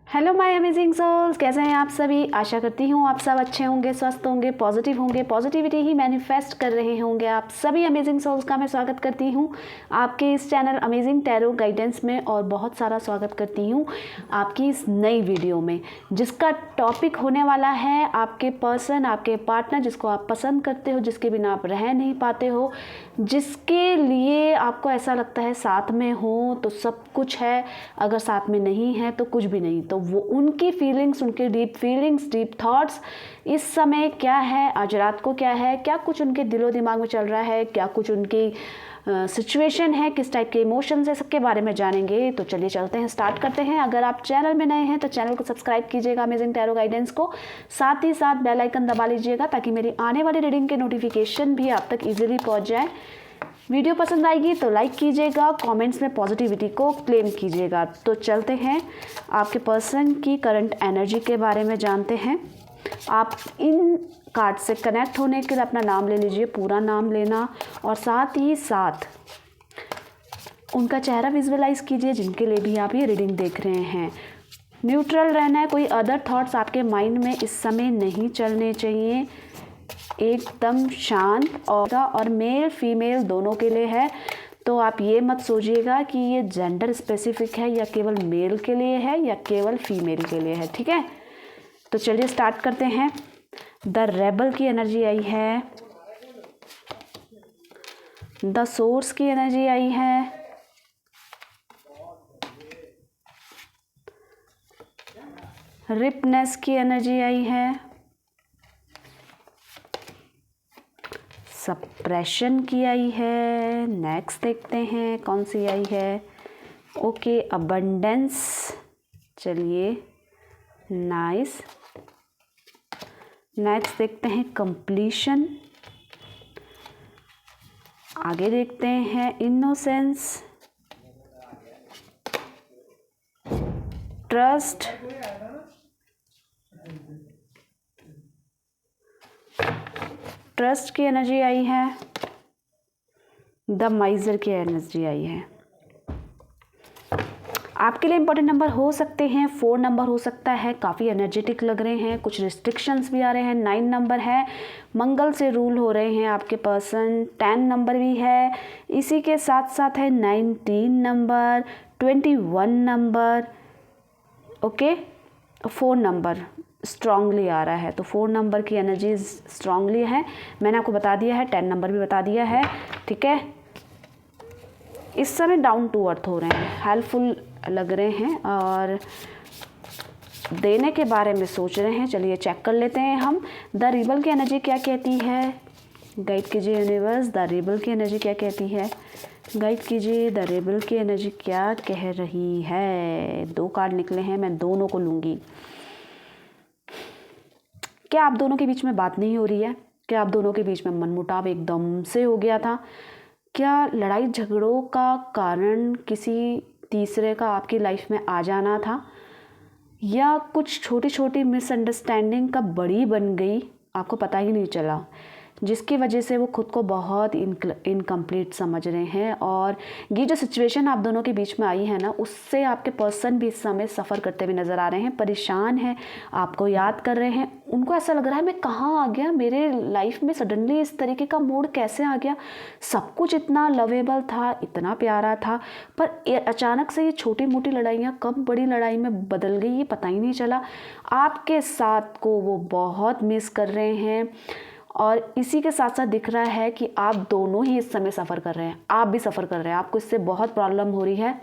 Hello my amazing souls, कैसे हैं आप सभी। आशा करती हूँ आप सब अच्छे होंगे, स्वस्थ होंगे, पॉजिटिव होंगे, पॉजिटिविटी ही मैनिफेस्ट कर रहे होंगे। आप सभी अमेजिंग सोल्स का मैं स्वागत करती हूँ आपके इस चैनल अमेजिंग टैरो गाइडेंस में, और बहुत सारा स्वागत करती हूँ आपकी इस नई वीडियो में, जिसका टॉपिक होने वाला है आपके पर्सन, आपके पार्टनर, जिसको आप पसंद करते हो, जिसके बिना आप रह नहीं पाते हो, जिसके लिए आपको ऐसा लगता है साथ में हो तो सब कुछ है, अगर साथ में नहीं है तो कुछ भी नहीं। तो वो उनकी फीलिंग्स, उनके डीप फीलिंग्स, डीप थॉट्स इस समय क्या है, आज रात को क्या है, क्या कुछ उनके दिलो दिमाग में चल रहा है, क्या कुछ उनकी सिचुएशन है, किस टाइप के इमोशंस है, सबके बारे में जानेंगे। तो चलिए चलते हैं, स्टार्ट करते हैं। अगर आप चैनल में नए हैं तो चैनल को सब्सक्राइब कीजिएगा अमेजिंग टैरो गाइडेंस को, साथ ही साथ बेल आइकन दबा लीजिएगा ताकि मेरी आने वाली रीडिंग के नोटिफिकेशन भी आप तक ईजिली पहुँच जाए। वीडियो पसंद आएगी तो लाइक कीजिएगा, कमेंट्स में पॉजिटिविटी को क्लेम कीजिएगा। तो चलते हैं, आपके पर्सन की करंट एनर्जी के बारे में जानते हैं। आप इन कार्ड से कनेक्ट होने के लिए अपना नाम ले लीजिए, पूरा नाम लेना, और साथ ही साथ उनका चेहरा विजुअलाइज कीजिए जिनके लिए भी आप ये रीडिंग देख रहे हैं। न्यूट्रल रहना है, कोई अदर थॉट्स आपके माइंड में इस समय नहीं चलने चाहिए, एकदम शांत। और मेल फीमेल दोनों के लिए है, तो आप ये मत सोचिएगा कि ये जेंडर स्पेसिफिक है या केवल मेल के लिए है या केवल फीमेल के लिए है, ठीक है। तो चलिए स्टार्ट करते हैं। द रेबल की एनर्जी आई है, द सोर्स की एनर्जी आई है, रिपनेस की एनर्जी आई है, सप्रेशन की आई है। नेक्स्ट देखते हैं कौन सी आई है। ओके, अबंडेंस, चलिए नाइस। नेक्स्ट देखते हैं कंप्लीशन, आगे देखते हैं इनोसेंस, ट्रस्ट, ट्रस्ट की एनर्जी आई है, द माइजर की एनर्जी आई है। आपके लिए इंपॉर्टेंट नंबर हो सकते हैं, 4 नंबर हो सकता है, काफ़ी एनर्जेटिक लग रहे हैं, कुछ रिस्ट्रिक्शंस भी आ रहे हैं। 9 नंबर है, मंगल से रूल हो रहे हैं आपके पर्सन। 10 नंबर भी है, इसी के साथ साथ है 19 नंबर, 21 नंबर, ओके। 4 नंबर स्ट्रांगली आ रहा है, तो 4 नंबर की एनर्जी स्ट्रांगली है, मैंने आपको बता दिया है। 10 नंबर भी बता दिया है, ठीक है। इस समय डाउन टू अर्थ हो रहे हैं, हेल्पफुल लग रहे हैं और देने के बारे में सोच रहे हैं। चलिए चेक कर लेते हैं हम। द रिबल की एनर्जी क्या कहती है, गाइड कीजिए यूनिवर्स। द रिबल की एनर्जी क्या कहती है, गाइड कीजिए। द रिबल की एनर्जी क्या कह रही है। 2 कार्ड निकले हैं, मैं दोनों को लूँगी। क्या आप दोनों के बीच में बात नहीं हो रही है? क्या आप दोनों के बीच में मनमुटाव एकदम से हो गया था? क्या लड़ाई झगड़ों का कारण किसी तीसरे का आपकी लाइफ में आ जाना था, या कुछ छोटी छोटी मिसअंडरस्टैंडिंग का बड़ी बन गई, आपको पता ही नहीं चला, जिसकी वजह से वो खुद को बहुत इनकम्प्लीट समझ रहे हैं। और ये जो सिचुएशन आप दोनों के बीच में आई है ना, उससे आपके पर्सन भी इस समय सफ़र करते हुए नज़र आ रहे हैं, परेशान हैं, आपको याद कर रहे हैं। उनको ऐसा लग रहा है मैं कहाँ आ गया, मेरे लाइफ में सडनली इस तरीके का मोड़ कैसे आ गया, सब कुछ इतना लवेबल था, इतना प्यारा था, पर अचानक से ये छोटी मोटी लड़ाइयाँ कब बड़ी लड़ाई में बदल गई, ये पता ही नहीं चला। आपके साथ को वो बहुत मिस कर रहे हैं, और इसी के साथ साथ दिख रहा है कि आप दोनों ही इस समय सफ़र कर रहे हैं, आप भी सफ़र कर रहे हैं, आपको इससे बहुत प्रॉब्लम हो रही है,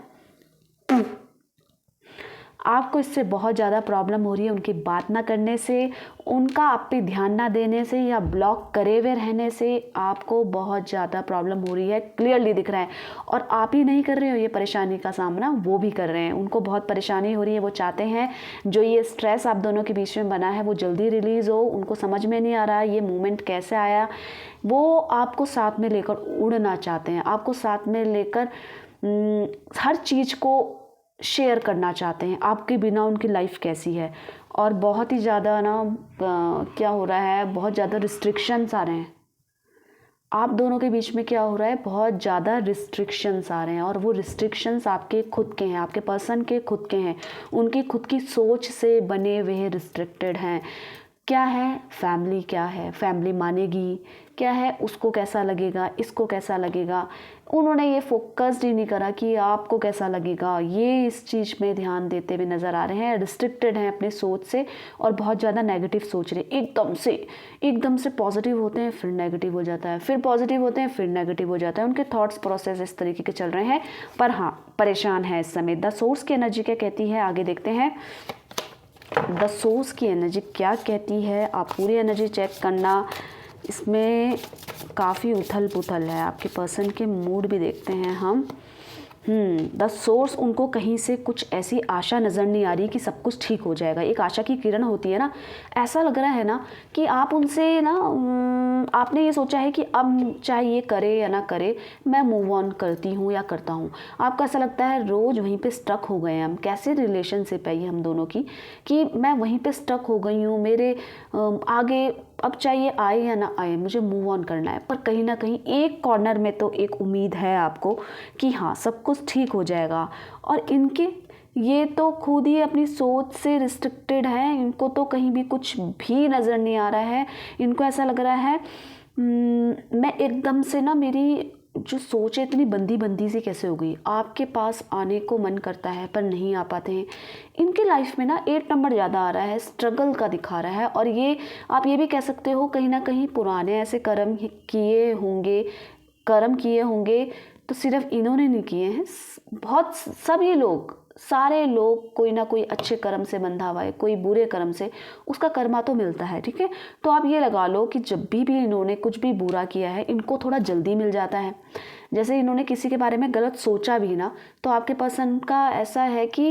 आपको इससे बहुत ज़्यादा प्रॉब्लम हो रही है उनकी बात ना करने से, उनका आप पे ध्यान ना देने से, या ब्लॉक करे हुए रहने से आपको बहुत ज़्यादा प्रॉब्लम हो रही है, क्लियरली दिख रहा है। और आप ही नहीं कर रहे हो ये परेशानी का सामना, वो भी कर रहे हैं, उनको बहुत परेशानी हो रही है। वो चाहते हैं जो ये स्ट्रेस आप दोनों के बीच में बना है वो जल्दी रिलीज़ हो, उनको समझ में नहीं आ रहा ये मोमेंट कैसे आया। वो आपको साथ में लेकर उड़ना चाहते हैं, आपको साथ में लेकर हर चीज़ को शेयर करना चाहते हैं, आपके बिना उनकी लाइफ कैसी है। और बहुत ही ज़्यादा ना क्या हो रहा है, बहुत ज़्यादा रिस्ट्रिक्शंस आ रहे हैं, आप दोनों के बीच में क्या हो रहा है, बहुत ज़्यादा रिस्ट्रिक्शंस आ रहे हैं, और वो रिस्ट्रिक्शंस आपके खुद के हैं, आपके पर्सन के खुद के हैं, उनकी खुद की सोच से बने हुए रिस्ट्रिक्टेड हैं। क्या है, फैमिली क्या है, फैमिली मानेगी क्या है, उसको कैसा लगेगा, इसको कैसा लगेगा। उन्होंने ये फोकस्ड ही नहीं करा कि आपको कैसा लगेगा, ये इस चीज़ में ध्यान देते हुए नज़र आ रहे हैं। रिस्ट्रिक्टेड हैं अपने सोच से और बहुत ज़्यादा नेगेटिव सोच रहे, एकदम से पॉजिटिव होते हैं फिर नेगेटिव हो जाता है, फिर पॉजिटिव होते हैं फिर नेगेटिव हो जाता है। उनके थॉट्स प्रोसेस इस तरीके के चल रहे हैं। पर हाँ, परेशान है इस समय। द सोर्स की एनर्जी क्या कहती है, आगे देखते हैं। द सोर्स की एनर्जी क्या कहती है, आप पूरी एनर्जी चेक करना। इसमें काफ़ी उथल पुथल है, आपके पर्सन के मूड भी देखते हैं हम। द सोर्स, उनको कहीं से कुछ ऐसी आशा नज़र नहीं आ रही कि सब कुछ ठीक हो जाएगा। एक आशा की किरण होती है ना, ऐसा लग रहा है ना कि आप उनसे ना आपने ये सोचा है कि अब चाहे ये करे या ना करे, मैं मूव ऑन करती हूँ या करता हूँ। आपको ऐसा लगता है रोज़ वहीं पे स्टक हो गए हैं हम। कैसे रिलेशनशिप है ये हम दोनों की कि मैं वहीं पे स्टक हो गई हूँ, मेरे आगे अब चाहिए आए या ना आए, मुझे मूव ऑन करना है। पर कहीं ना कहीं एक कॉर्नर में तो एक उम्मीद है आपको कि हाँ सब कुछ ठीक हो जाएगा। और इनके ये तो खुद ही अपनी सोच से रिस्ट्रिक्टेड है, इनको तो कहीं भी कुछ भी नज़र नहीं आ रहा है। इनको ऐसा लग रहा है मैं एकदम से ना, मेरी जो सोच है इतनी बंदी बंदी सी कैसे हो गई। आपके पास आने को मन करता है पर नहीं आ पाते हैं। इनके लाइफ में ना 8 नंबर ज़्यादा आ रहा है, स्ट्रगल का दिखा रहा है। और ये आप ये भी कह सकते हो कहीं ना कहीं पुराने ऐसे कर्म किए होंगे तो सिर्फ इन्होंने नहीं किए हैं, बहुत सब ये लोग, सारे लोग कोई ना कोई अच्छे कर्म से बंधा हुआ है, कोई बुरे कर्म से, उसका कर्मा तो मिलता है। ठीक है, तो आप ये लगा लो कि जब भी इन्होंने कुछ भी बुरा किया है, इनको थोड़ा जल्दी मिल जाता है। जैसे इन्होंने किसी के बारे में गलत सोचा भी ना, तो आपके पर्सन का ऐसा है कि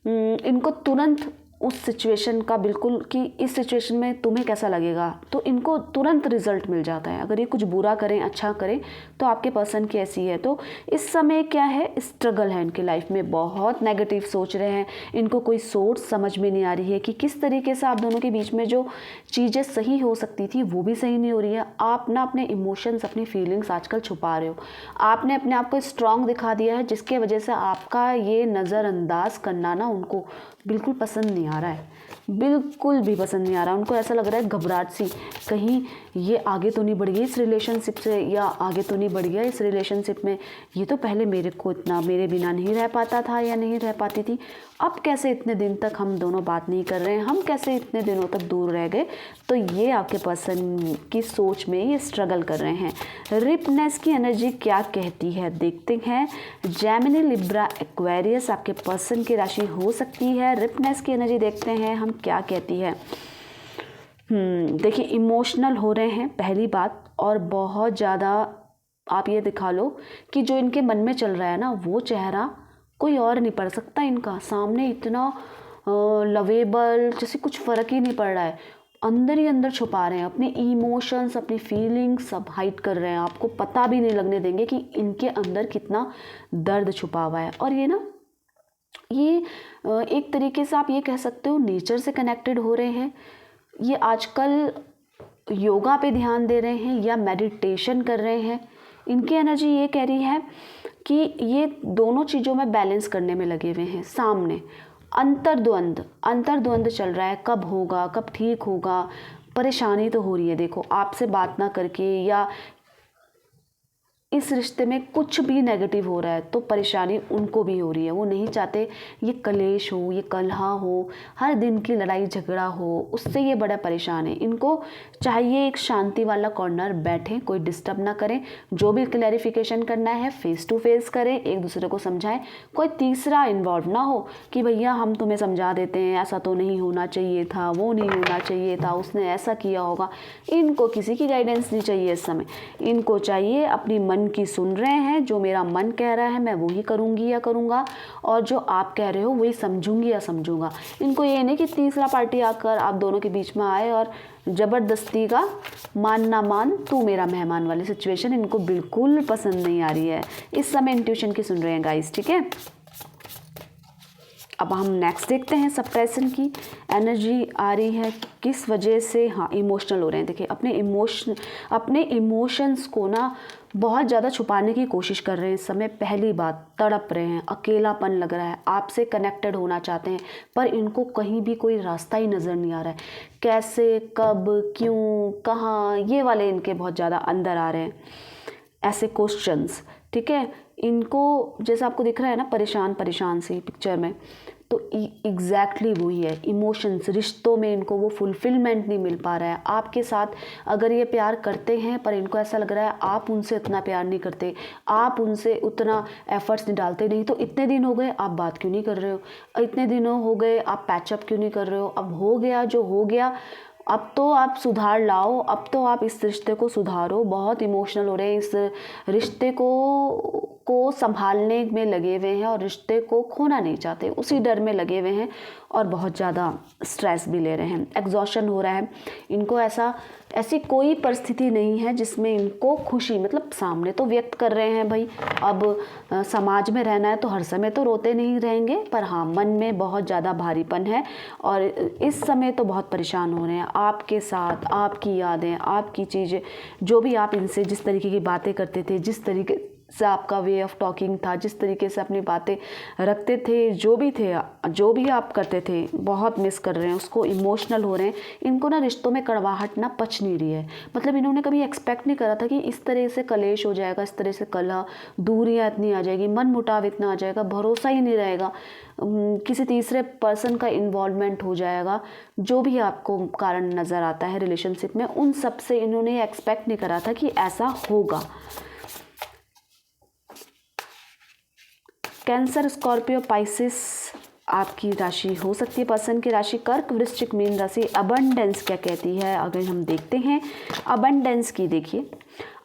इनको तुरंत उस सिचुएशन का, बिल्कुल कि इस सिचुएशन में तुम्हें कैसा लगेगा, तो इनको तुरंत रिजल्ट मिल जाता है। अगर ये कुछ बुरा करें अच्छा करें तो आपके पर्सन की ऐसी है। तो इस समय क्या है, स्ट्रगल है इनकी लाइफ में, बहुत नेगेटिव सोच रहे हैं। इनको कोई सोच समझ में नहीं आ रही है कि किस तरीके से आप दोनों के बीच में जो चीज़ें सही हो सकती थी वो भी सही नहीं हो रही है। आप ना अपने इमोशंस, अपनी फीलिंग्स आजकल छुपा रहे हो। आपने अपने आप को स्ट्रांग दिखा दिया है, जिसके वजह से आपका ये नज़रअंदाज करना ना उनको बिल्कुल पसंद नहीं आ रहा है, बिल्कुल भी पसंद नहीं आ रहा। उनको ऐसा लग रहा है घबराहट सी, कहीं ये आगे तो नहीं बढ़ गई इस रिलेशनशिप से, या आगे तो नहीं बढ़ गया इस रिलेशनशिप में। ये तो पहले मेरे को इतना, मेरे बिना नहीं रह पाता था या नहीं रह पाती थी, अब कैसे इतने दिन तक हम दोनों बात नहीं कर रहे हैं, हम कैसे इतने दिनों तक दूर रह गए। तो ये आपके पर्सन की सोच में ये स्ट्रगल कर रहे हैं। रिपनेस की एनर्जी क्या कहती है देखते हैं। जेमिनी, लिब्रा, एक्वेरियस आपके पर्सन की राशि हो सकती है। रिपनेस की एनर्जी देखते हैं हम क्या कहती है। देखिए, इमोशनल हो रहे हैं पहली बात, और बहुत ज़्यादा आप ये दिखा लो कि जो इनके मन में चल रहा है ना, वो चेहरा कोई और नहीं पढ़ सकता इनका। सामने इतना लवेबल, जैसे कुछ फ़र्क ही नहीं पड़ रहा है, अंदर ही अंदर छुपा रहे हैं अपने इमोशंस, अपनी फीलिंग्स सब हाइड कर रहे हैं। आपको पता भी नहीं लगने देंगे कि इनके अंदर कितना दर्द छुपा हुआ है। और ये एक तरीके से आप ये कह सकते हो नेचर से कनेक्टेड हो रहे हैं। ये आजकल योगा पे ध्यान दे रहे हैं या मेडिटेशन कर रहे हैं। इनकी एनर्जी ये कह रही है कि ये दोनों चीज़ों में बैलेंस करने में लगे हुए हैं। सामने अंतर्द्वंद चल रहा है, कब होगा, कब ठीक होगा। परेशानी तो हो रही है, देखो आपसे बात ना करके या इस रिश्ते में कुछ भी नेगेटिव हो रहा है तो परेशानी उनको भी हो रही है। वो नहीं चाहते ये कलेश हो, ये कलह हो, हर दिन की लड़ाई झगड़ा हो, उससे ये बड़ा परेशान है। इनको चाहिए एक शांति वाला कॉर्नर, बैठें, कोई डिस्टर्ब ना करें, जो भी क्लैरिफिकेशन करना है फेस टू फेस करें, एक दूसरे को समझाएं, कोई तीसरा इन्वॉल्व ना हो कि भैया हम तुम्हें समझा देते हैं, ऐसा तो नहीं होना चाहिए था, वो नहीं होना चाहिए था, उसने ऐसा किया होगा। इनको किसी की गाइडेंस नहीं चाहिए इस समय। इनको चाहिए अपनी मन की सुन रहे हैं, जो मेरा मन कह रहा है मैं वही करूँगी या करूँगा, और जो आप कह रहे हो वही समझूंगी या समझूंगा। इनको ये नहीं कि तीसरा पार्टी आकर आप दोनों के बीच में आए और ज़बरदस्ती का मान ना मान तू मेरा मेहमान वाली सिचुएशन इनको बिल्कुल पसंद नहीं आ रही है। इस समय इंट्यूशन की सुन रहे हैं गाइस, ठीक है। अब हम नेक्स्ट देखते हैं सप्रेशन की एनर्जी आ रही है किस वजह से। हाँ, इमोशनल हो रहे हैं। देखिए अपने इमोशंस को ना बहुत ज़्यादा छुपाने की कोशिश कर रहे हैं इस समय। पहली बात, तड़प रहे हैं, अकेलापन लग रहा है, आपसे कनेक्टेड होना चाहते हैं पर इनको कहीं भी कोई रास्ता ही नज़र नहीं आ रहा है। कैसे, कब, क्यों, कहाँ, ये वाले इनके बहुत ज़्यादा अंदर आ रहे हैं ऐसे क्वेश्चंस। ठीक है, इनको जैसा आपको दिख रहा है ना परेशान परेशान सी पिक्चर में, तो एग्जैक्टली वही है। इमोशंस, रिश्तों में इनको वो फुलफिलमेंट नहीं मिल पा रहा है आपके साथ। अगर ये प्यार करते हैं पर इनको ऐसा लग रहा है आप उनसे उतना प्यार नहीं करते, आप उनसे उतना एफर्ट्स नहीं डालते। नहीं तो इतने दिन हो गए आप बात क्यों नहीं कर रहे हो, इतने दिनों हो गए आप पैचअप क्यों नहीं कर रहे हो। अब हो गया जो हो गया, अब तो आप सुधार लाओ, अब तो आप इस रिश्ते को सुधारो। बहुत इमोशनल हो रहे हैं, इस रिश्ते को संभालने में लगे हुए हैं और रिश्ते को खोना नहीं चाहते, उसी डर में लगे हुए हैं और बहुत ज़्यादा स्ट्रेस भी ले रहे हैं। एग्जॉशन हो रहा है इनको। ऐसी कोई परिस्थिति नहीं है जिसमें इनको खुशी, मतलब सामने तो व्यक्त कर रहे हैं भाई, अब समाज में रहना है तो हर समय तो रोते नहीं रहेंगे, पर हाँ मन में बहुत ज़्यादा भारीपन है और इस समय तो बहुत परेशान हो रहे हैं आपके साथ। आपकी यादें, आपकी चीज़ें, जो भी आप इनसे जिस तरीके की बातें करते थे, जिस तरीके से आपका वे ऑफ टॉकिंग था, जिस तरीके से अपनी बातें रखते थे, जो भी आप करते थे, बहुत मिस कर रहे हैं उसको। इमोशनल हो रहे हैं। इनको ना रिश्तों में कड़वाहट ना पच नहीं रही है। मतलब इन्होंने कभी एक्सपेक्ट नहीं करा था कि इस तरह से कलेश हो जाएगा, इस तरह से कलह, दूरियां इतनी आ जाएगी, मन मुटाव इतना आ जाएगा, भरोसा ही नहीं रहेगा, किसी तीसरे पर्सन का इन्वॉल्वमेंट हो जाएगा। जो भी आपको कारण नज़र आता है रिलेशनशिप में, उन सब से इन्होंने एक्सपेक्ट नहीं करा था कि ऐसा होगा। कैंसर, स्कॉर्पियो, पाइसिस आपकी राशि हो सकती है। पर्सन की राशि कर्क, वृश्चिक, मीन राशि। अबंडेंस क्या कहती है अगर हम देखते हैं अबंडेंस की, देखिए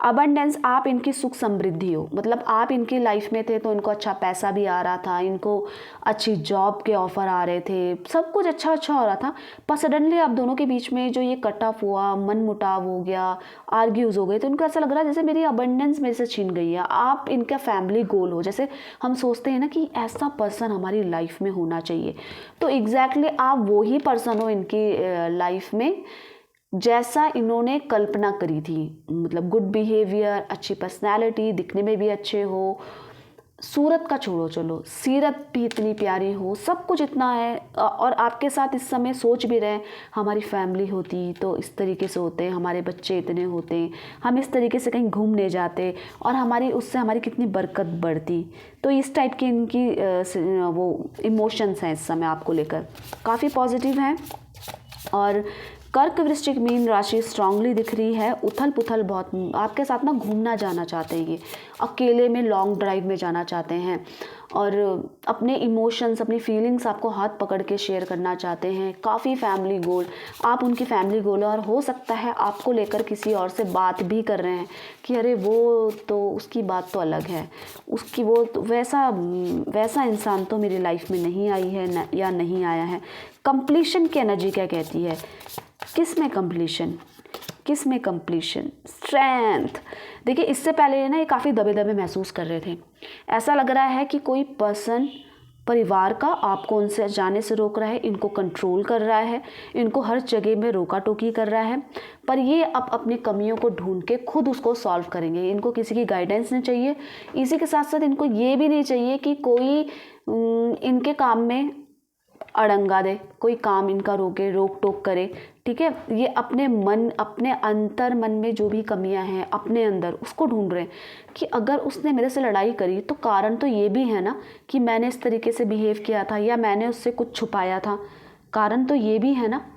अबंडेंस, आप इनकी सुख समृद्धि हो। मतलब आप इनकी लाइफ में थे तो इनको अच्छा पैसा भी आ रहा था, इनको अच्छी जॉब के ऑफर आ रहे थे, सब कुछ अच्छा हो रहा था। पर सडनली आप दोनों के बीच में जो ये कट ऑफ हुआ, मन मुटाव हो गया, आर्ग्यूज हो गए, तो इनको ऐसा लग रहा है जैसे मेरी अबंडेंस मेरे से छीन गई है। आप इनका फैमिली गोल हो। जैसे हम सोचते हैं ना कि ऐसा पर्सन हमारी लाइफ में होना चाहिए, तो एग्जैक्टली आप वो ही पर्सन हो इनकी लाइफ में जैसा इन्होंने कल्पना करी थी। मतलब गुड बिहेवियर, अच्छी पर्सनैलिटी, दिखने में भी अच्छे हो, सूरत का छोड़ो, चलो सीरत भी इतनी प्यारी हो, सब कुछ इतना है। और आपके साथ इस समय सोच भी रहे हमारी फैमिली होती तो इस तरीके से होते, हमारे बच्चे इतने होते, हम इस तरीके से कहीं घूमने जाते और उससे हमारी कितनी बरकत बढ़ती। तो इस टाइप की इनकी वो इमोशंस हैं इस समय आपको लेकर, काफ़ी पॉजिटिव हैं। और कर्क, वृश्चिक, मीन राशि स्ट्रांगली दिख रही है। उथल पुथल बहुत, आपके साथ ना घूमना जाना चाहते हैं, ये अकेले में लॉन्ग ड्राइव में जाना चाहते हैं और अपने इमोशंस, अपनी फीलिंग्स आपको हाथ पकड़ के शेयर करना चाहते हैं। काफ़ी फैमिली गोल, आप उनकी फैमिली गोल, और हो सकता है आपको लेकर किसी और से बात भी कर रहे हैं कि अरे वो तो, उसकी बात तो अलग है, उसकी वो तो वैसा इंसान तो मेरी लाइफ में नहीं आई है या नहीं आया है। कंप्लीशन की एनर्जी क्या कहती है, किस में कंप्लीशन, स्ट्रेंथ। देखिए इससे पहले ना ये काफ़ी दबे दबे महसूस कर रहे थे। ऐसा लग रहा है कि कोई पर्सन परिवार का आपको उनसे जाने से रोक रहा है, इनको कंट्रोल कर रहा है, इनको हर जगह में रोका टोकी कर रहा है। पर ये अब अपनी कमियों को ढूंढ के खुद उसको सॉल्व करेंगे। इनको किसी की गाइडेंस नहीं चाहिए। इसी के साथ साथ इनको ये भी नहीं चाहिए कि कोई इनके काम में अड़ंगा दे, कोई काम इनका रोक टोक करे। ठीक है, ये अपने अंतर मन में जो भी कमियां हैं अपने अंदर, उसको ढूंढ रहे हैं कि अगर उसने मेरे से लड़ाई करी तो कारण तो ये भी है ना कि मैंने इस तरीके से बिहेव किया था या मैंने उससे कुछ छुपाया था, कारण तो ये भी है ना।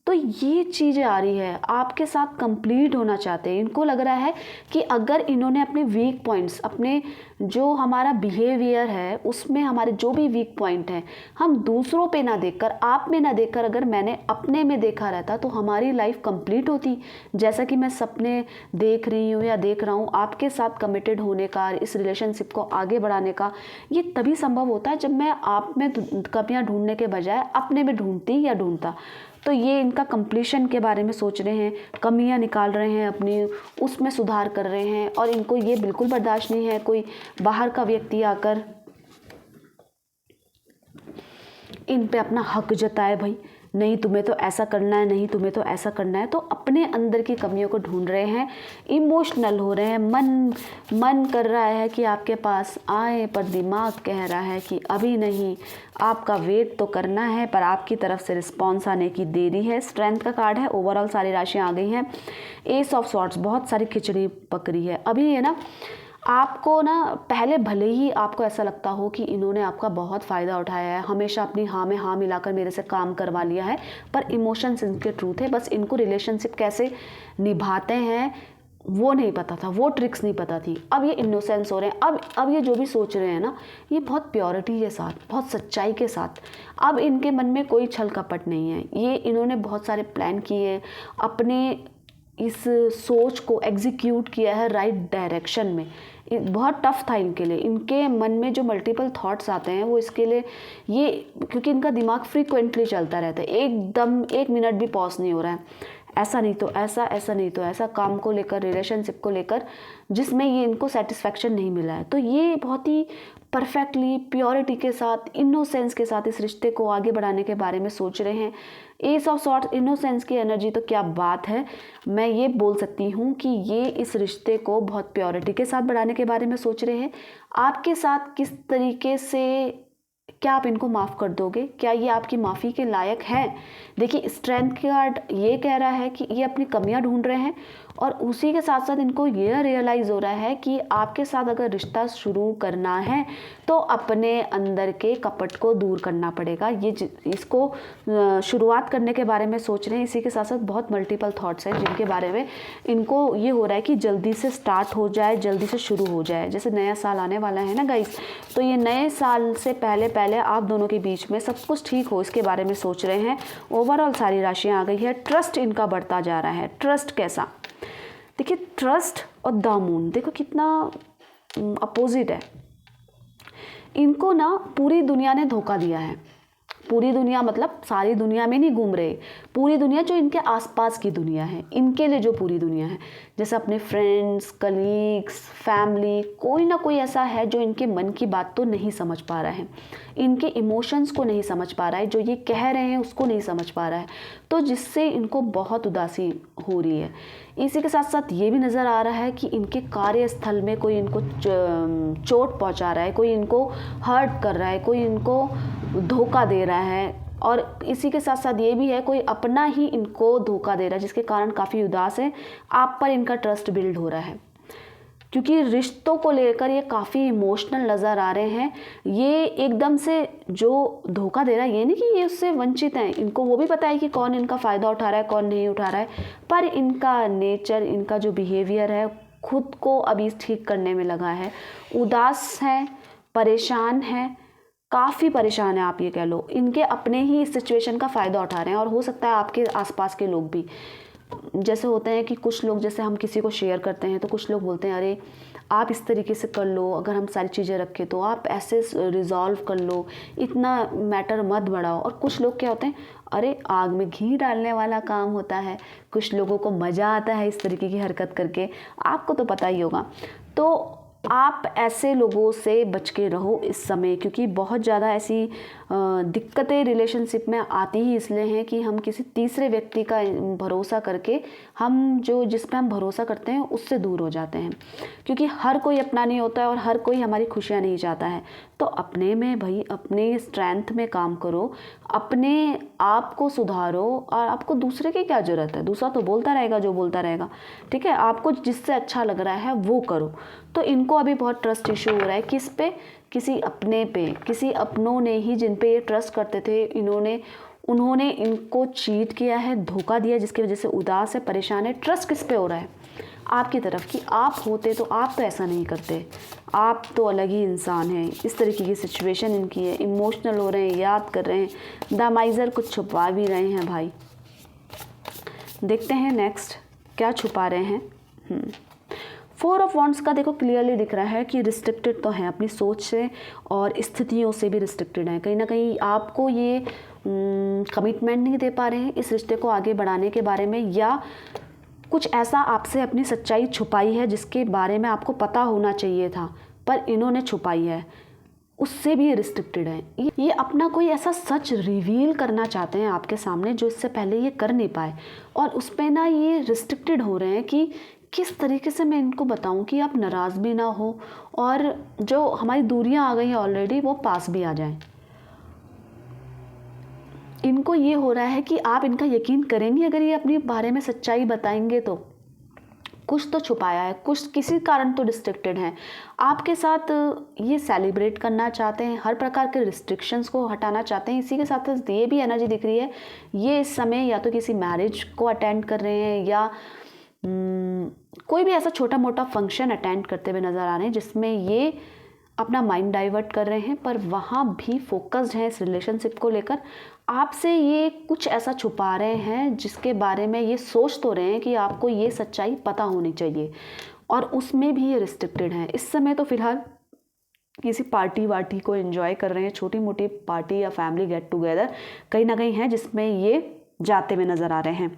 तो ये चीज़ें आ रही है, आपके साथ कंप्लीट होना चाहते हैं। इनको लग रहा है कि अगर इन्होंने अपने वीक पॉइंट्स, अपने जो हमारा बिहेवियर है उसमें हमारे जो भी वीक पॉइंट हैं, हम दूसरों पे ना देखकर, आप में ना देखकर, अगर मैंने अपने में देखा रहता तो हमारी लाइफ कंप्लीट होती। जैसा कि मैं सपने देख रही हूँ या देख रहा हूँ आपके साथ कमिटेड होने का, इस रिलेशनशिप को आगे बढ़ाने का, ये तभी संभव होता है जब मैं आप में कमियाँ ढूंढने के बजाय अपने में ढूंढती या ढूंढता। तो ये इनका कंप्लीशन के बारे में सोच रहे हैं, कमियां निकाल रहे हैं अपनी, उसमें सुधार कर रहे हैं। और इनको ये बिल्कुल बर्दाश्त नहीं है कोई बाहर का व्यक्ति आकर इन पे अपना हक जताए भाई, नहीं तुम्हें तो ऐसा करना है, नहीं तुम्हें तो ऐसा करना है। तो अपने अंदर की कमियों को ढूंढ रहे हैं, इमोशनल हो रहे हैं, मन कर रहा है कि आपके पास आए, पर दिमाग कह रहा है कि अभी नहीं, आपका वेट तो करना है, पर आपकी तरफ से रिस्पॉन्स आने की देरी है। स्ट्रेंथ का कार्ड है, ओवरऑल सारी राशियाँ आ गई हैं। एस ऑफ सॉर्ट्स, बहुत सारी खिचड़ी पकड़ी है अभी है ना। आपको ना पहले भले ही आपको ऐसा लगता हो कि इन्होंने आपका बहुत फ़ायदा उठाया है, हमेशा अपनी हाँ में हाँ मिलाकर मेरे से काम करवा लिया है, पर इमोशंस इनके ट्रूथ है। बस इनको रिलेशनशिप कैसे निभाते हैं वो नहीं पता था, वो ट्रिक्स नहीं पता थी। अब ये इनोसेंस हो रहे हैं, अब ये जो भी सोच रहे हैं ना, ये बहुत प्योरिटी के साथ, बहुत सच्चाई के साथ। अब इनके मन में कोई छल कपट नहीं है। ये इन्होंने बहुत सारे प्लान किए, अपने इस सोच को एग्जीक्यूट किया है राइट डायरेक्शन में। बहुत टफ था इनके लिए, इनके मन में जो मल्टीपल थॉट्स आते हैं वो इसके लिए ये, क्योंकि इनका दिमाग फ्रीक्वेंटली चलता रहता है, एकदम 1 मिनट भी पॉज नहीं हो रहा है। ऐसा नहीं तो ऐसा, ऐसा नहीं तो ऐसा, काम को लेकर, रिलेशनशिप को लेकर, जिसमें ये इनको सेटिस्फैक्शन नहीं मिला है। तो ये बहुत ही परफेक्टली प्योरिटी के साथ, इनोसेंस के साथ इस रिश्ते को आगे बढ़ाने के बारे में सोच रहे हैं। एस ऑफ सॉर्ट्स, इनोसेंस की एनर्जी, तो क्या बात है। मैं ये बोल सकती हूँ कि ये इस रिश्ते को बहुत प्योरिटी के साथ बढ़ाने के बारे में सोच रहे हैं। आपके साथ किस तरीके से, क्या आप इनको माफ़ कर दोगे, क्या ये आपकी माफ़ी के लायक हैं। देखिए स्ट्रेंथ कार्ड ये कह रहा है कि ये अपनी कमियां ढूंढ रहे हैं, और उसी के साथ साथ इनको ये रियलाइज़ हो रहा है कि आपके साथ अगर रिश्ता शुरू करना है तो अपने अंदर के कपट को दूर करना पड़ेगा। ये इसको शुरुआत करने के बारे में सोच रहे हैं। इसी के साथ साथ बहुत मल्टीपल थॉट्स हैं जिनके बारे में इनको ये हो रहा है कि जल्दी से स्टार्ट हो जाए, जल्दी से शुरू हो जाए। जैसे नया साल आने वाला है ना गाइस, तो ये नए साल से पहले आप दोनों के बीच में सब कुछ ठीक हो, इसके बारे में सोच रहे हैं। ओवरऑल सारी राशियाँ आ गई है। ट्रस्ट इनका बढ़ता जा रहा है। ट्रस्ट कैसा, देखिए ट्रस्ट और द मून, देखो कितना अपोजिट है। इनको ना पूरी दुनिया ने धोखा दिया है। पूरी दुनिया मतलब सारी दुनिया में नहीं घूम रहे, पूरी दुनिया जो इनके आसपास की दुनिया है, इनके लिए जो पूरी दुनिया है, जैसे अपने फ्रेंड्स, कलीग्स, फैमिली, कोई ना कोई ऐसा है जो इनके मन की बात तो नहीं समझ पा रहा है, इनके इमोशंस को नहीं समझ पा रहा है, जो ये कह रहे हैं उसको नहीं समझ पा रहा है, तो जिससे इनको बहुत उदासी हो रही है। इसी के साथ साथ ये भी नज़र आ रहा है कि इनके कार्यस्थल में कोई इनको चोट पहुंचा रहा है, कोई इनको हर्ट कर रहा है, कोई इनको धोखा दे रहा है। और इसी के साथ साथ ये भी है कोई अपना ही इनको धोखा दे रहा है, जिसके कारण काफ़ी उदास है। आप पर इनका ट्रस्ट बिल्ड हो रहा है, क्योंकि रिश्तों को लेकर ये काफ़ी इमोशनल नज़र आ रहे हैं। ये एकदम से जो धोखा दे रहा है, ये नहीं कि ये उससे वंचित हैं, इनको वो भी पता है कि कौन इनका फ़ायदा उठा रहा है, कौन नहीं उठा रहा है, पर इनका नेचर, इनका जो बिहेवियर है, खुद को अभी ठीक करने में लगा है। उदास है, परेशान है, काफ़ी परेशान है, आप ये कह लो। इनके अपने ही इस सिचुएशन का फ़ायदा उठा रहे हैं, और हो सकता है आपके आसपास के लोग भी। जैसे होते हैं कि कुछ लोग, जैसे हम किसी को शेयर करते हैं तो कुछ लोग बोलते हैं अरे आप इस तरीके से कर लो, अगर हम सारी चीज़ें रखें तो आप ऐसे रिजॉल्व कर लो, इतना मैटर मत बढ़ाओ। और कुछ लोग क्या होते हैं, अरे आग में घी डालने वाला काम होता है। कुछ लोगों को मज़ा आता है इस तरीके की हरकत करके, आपको तो पता ही होगा। तो आप ऐसे लोगों से बच के रहो इस समय, क्योंकि बहुत ज़्यादा ऐसी दिक्कतें रिलेशनशिप में आती ही इसलिए हैं कि हम किसी तीसरे व्यक्ति का भरोसा करके, हम जो जिस पे हम भरोसा करते हैं उससे दूर हो जाते हैं। क्योंकि हर कोई अपना नहीं होता है, और हर कोई हमारी खुशियाँ नहीं चाहता है। तो अपने में भाई, अपने स्ट्रेंथ में काम करो, अपने आप को सुधारो, और आपको दूसरे की क्या ज़रूरत है। दूसरा तो बोलता रहेगा जो बोलता रहेगा, ठीक है। आपको जिससे अच्छा लग रहा है वो करो। तो इनको अभी बहुत ट्रस्ट इशू हो रहा है, किस पे, किसी अपने पे, किसी अपनों ने ही, जिन पे ये ट्रस्ट करते थे, उन्होंने इनको चीट किया है, धोखा दिया, जिसकी वजह से उदास है, परेशान है। ट्रस्ट किस पे हो रहा है, आपकी तरफ की। आप होते तो आप तो ऐसा नहीं करते, आप तो अलग ही इंसान हैं। इस तरीके की सिचुएशन इनकी है, इमोशनल हो रहे हैं, याद कर रहे हैं, द माइजर कुछ छुपा भी रहे हैं भाई। देखते हैं नेक्स्ट क्या छुपा रहे हैं। 4 ऑफ वॉन्ड्स का देखो क्लियरली दिख रहा है कि रिस्ट्रिक्टेड तो हैं, अपनी सोच से और स्थितियों से भी रिस्ट्रिक्टेड हैं। कहीं ना कहीं आपको ये कमिटमेंट नहीं दे पा रहे हैं इस रिश्ते को आगे बढ़ाने के बारे में, या कुछ ऐसा आपसे अपनी सच्चाई छुपाई है जिसके बारे में आपको पता होना चाहिए था, पर इन्होंने छुपाई है। उससे भी ये रिस्ट्रिक्टेड हैं। ये अपना कोई ऐसा सच रिवील करना चाहते हैं आपके सामने जो इससे पहले ये कर नहीं पाए, और उस पर ना ये रिस्ट्रिक्टेड हो रहे हैं कि किस तरीके से मैं इनको बताऊं कि आप नाराज़ भी ना हो और जो हमारी दूरियां आ गई हैं ऑलरेडी वो पास भी आ जाएं। इनको ये हो रहा है कि आप इनका यकीन करेंगे अगर ये अपने बारे में सच्चाई बताएंगे तो कुछ तो छुपाया है, कुछ किसी कारण तो रिस्ट्रिक्टेड हैं आपके साथ। ये सेलिब्रेट करना चाहते हैं, हर प्रकार के रिस्ट्रिक्शंस को हटाना चाहते हैं। इसी के साथ साथ ये भी एनर्जी दिख रही है, ये इस समय या तो किसी मैरिज को अटेंड कर रहे हैं या कोई भी ऐसा छोटा मोटा फंक्शन अटेंड करते हुए नज़र आ रहे हैं जिसमें ये अपना माइंड डाइवर्ट कर रहे हैं, पर वहाँ भी फोकस्ड हैं इस रिलेशनशिप को लेकर। आपसे ये कुछ ऐसा छुपा रहे हैं जिसके बारे में ये सोच तो रहे हैं कि आपको ये सच्चाई पता होनी चाहिए, और उसमें भी ये रिस्ट्रिक्टेड हैं। इस समय तो फिलहाल किसी पार्टी वार्टी को एंजॉय कर रहे हैं, छोटी मोटी पार्टी या फैमिली गेट टुगेदर कहीं ना कहीं है जिसमें ये जाते हुए नज़र आ रहे हैं।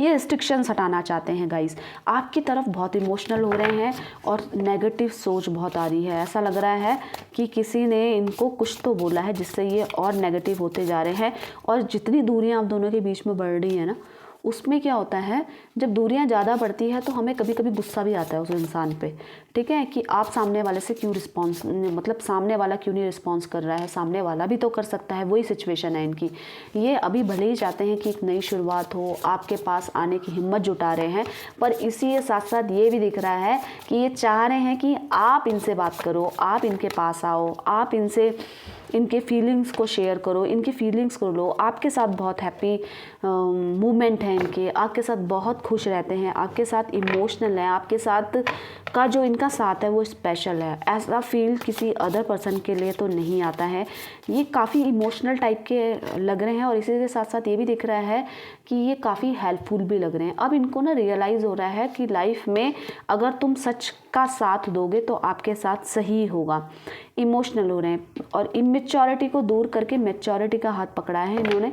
ये रिस्ट्रिक्शंस हटाना चाहते हैं गाइस, आपकी तरफ बहुत इमोशनल हो रहे हैं और नेगेटिव सोच बहुत आ रही है। ऐसा लग रहा है कि किसी ने इनको कुछ तो बोला है जिससे ये और नेगेटिव होते जा रहे हैं। और जितनी दूरियां आप दोनों के बीच में बढ़ रही हैं ना, उसमें क्या होता है, जब दूरियां ज़्यादा बढ़ती है तो हमें कभी कभी गुस्सा भी आता है उस इंसान पे, ठीक है, कि आप सामने वाले से क्यों रिस्पॉन्स, मतलब सामने वाला क्यों नहीं रिस्पॉन्स कर रहा है, सामने वाला भी तो कर सकता है। वही सिचुएशन है इनकी। ये अभी भले ही चाहते हैं कि एक नई शुरुआत हो, आपके पास आने की हिम्मत जुटा रहे हैं, पर इसी के साथ साथ ये भी दिख रहा है कि ये चाह रहे हैं कि आप इनसे बात करो, आप इनके पास आओ, आप इनसे इनके फीलिंग्स को शेयर करो, इनकी फीलिंग्स को लो। आपके साथ बहुत हैप्पी मूवमेंट है इनके, आपके साथ बहुत खुश रहते हैं, आपके साथ इमोशनल है, आपके साथ का जो इनका साथ है वो स्पेशल है। ऐसा फील किसी अदर पर्सन के लिए तो नहीं आता है। ये काफ़ी इमोशनल टाइप के लग रहे हैं, और इसी के साथ साथ ये भी दिख रहा है कि ये काफ़ी हेल्पफुल भी लग रहे हैं। अब इनको ना रियलाइज़ हो रहा है कि लाइफ में अगर तुम सच का साथ दोगे तो आपके साथ सही होगा। इमोशनल हो रहे हैं और इमेच्योरिटी को दूर करके मैच्योरिटी का हाथ पकड़ा है इन्होंने।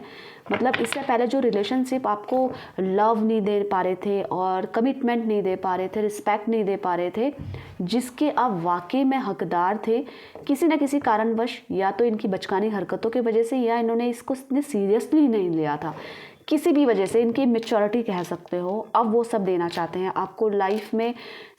मतलब इससे पहले जो रिलेशनशिप आपको लव नहीं दे पा रहे थे और कमिटमेंट नहीं दे पा रहे थे, रिस्पेक्ट नहीं दे पा रहे थे, जिसके आप वाकई में हकदार थे, किसी न किसी कारणवश, या तो इनकी बचकानी हरकतों की वजह से या इन्होंने इसको इतने सीरियसली नहीं लिया था, किसी भी वजह से, इनकी मैच्योरिटी कह सकते हो, अब वो सब देना चाहते हैं आपको। लाइफ में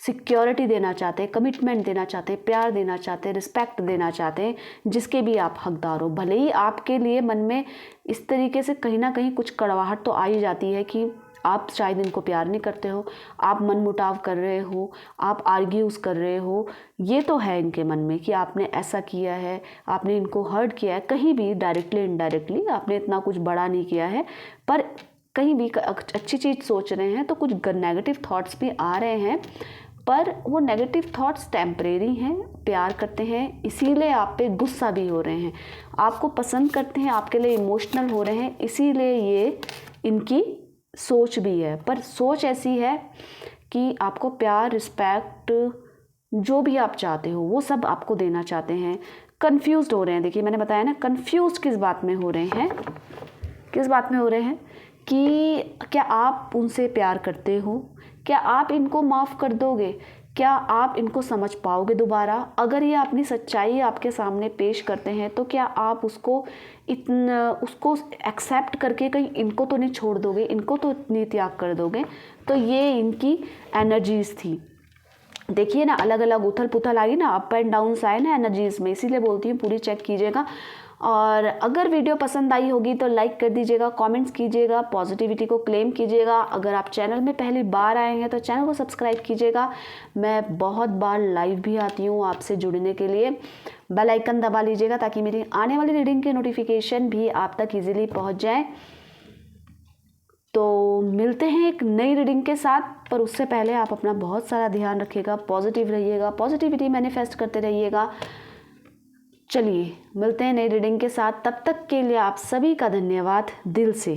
सिक्योरिटी देना चाहते हैं, कमिटमेंट देना चाहते हैं, प्यार देना चाहते हैं, रिस्पेक्ट देना चाहते हैं, जिसके भी आप हकदार हो। भले ही आपके लिए मन में इस तरीके से कहीं ना कहीं कुछ कड़वाहट तो आ ही जाती है कि आप शायद इनको प्यार नहीं करते हो, आप मन मुटाव कर रहे हो, आप आर्ग्यूज़ कर रहे हो। ये तो है इनके मन में कि आपने ऐसा किया है, आपने इनको हर्ट किया है, कहीं भी डायरेक्टली इनडायरेक्टली आपने इतना कुछ बड़ा नहीं किया है, पर कहीं भी अच्छी चीज़ सोच रहे हैं तो कुछ नेगेटिव थॉट्स भी आ रहे हैं, पर वो नेगेटिव थॉट्स टेम्परेरी हैं। प्यार करते हैं इसीलिए आप पे गुस्सा भी हो रहे हैं, आपको पसंद करते हैं, आपके लिए इमोशनल हो रहे हैं, इसीलिए ये इनकी सोच भी है। पर सोच ऐसी है कि आपको प्यार, रिस्पेक्ट, जो भी आप चाहते हो वो सब आपको देना चाहते हैं। कंफ्यूज्ड हो रहे हैं, देखिए मैंने बताया ना, कंफ्यूज्ड किस बात में हो रहे हैं, किस बात में हो रहे हैं कि क्या आप उनसे प्यार करते हो, क्या आप इनको माफ़ कर दोगे, क्या आप इनको समझ पाओगे दोबारा। अगर ये अपनी सच्चाई आपके सामने पेश करते हैं तो क्या आप उसको एक्सेप्ट करके कहीं इनको तो नहीं छोड़ दोगे, इनको तो नहीं त्याग कर दोगे। तो ये इनकी एनर्जीज थी। देखिए ना, अलग अलग उथल पुथल आई ना, अप एंड डाउन आए ना एनर्जीज में, इसीलिए बोलती हूँ पूरी चेक कीजिएगा। और अगर वीडियो पसंद आई होगी तो लाइक कर दीजिएगा, कमेंट्स कीजिएगा, पॉजिटिविटी को क्लेम कीजिएगा। अगर आप चैनल में पहली बार आए हैं तो चैनल को सब्सक्राइब कीजिएगा। मैं बहुत बार लाइव भी आती हूँ आपसे जुड़ने के लिए। बेल आइकन दबा लीजिएगा ताकि मेरी आने वाली रीडिंग की नोटिफिकेशन भी आप तक ईजिली पहुँच जाए। तो मिलते हैं एक नई रीडिंग के साथ, पर उससे पहले आप अपना बहुत सारा ध्यान रखिएगा, पॉजिटिव रहिएगा, पॉजिटिविटी मैनिफेस्ट करते रहिएगा। चलिए मिलते हैं नई रीडिंग के साथ, तब तक के लिए आप सभी का धन्यवाद दिल से।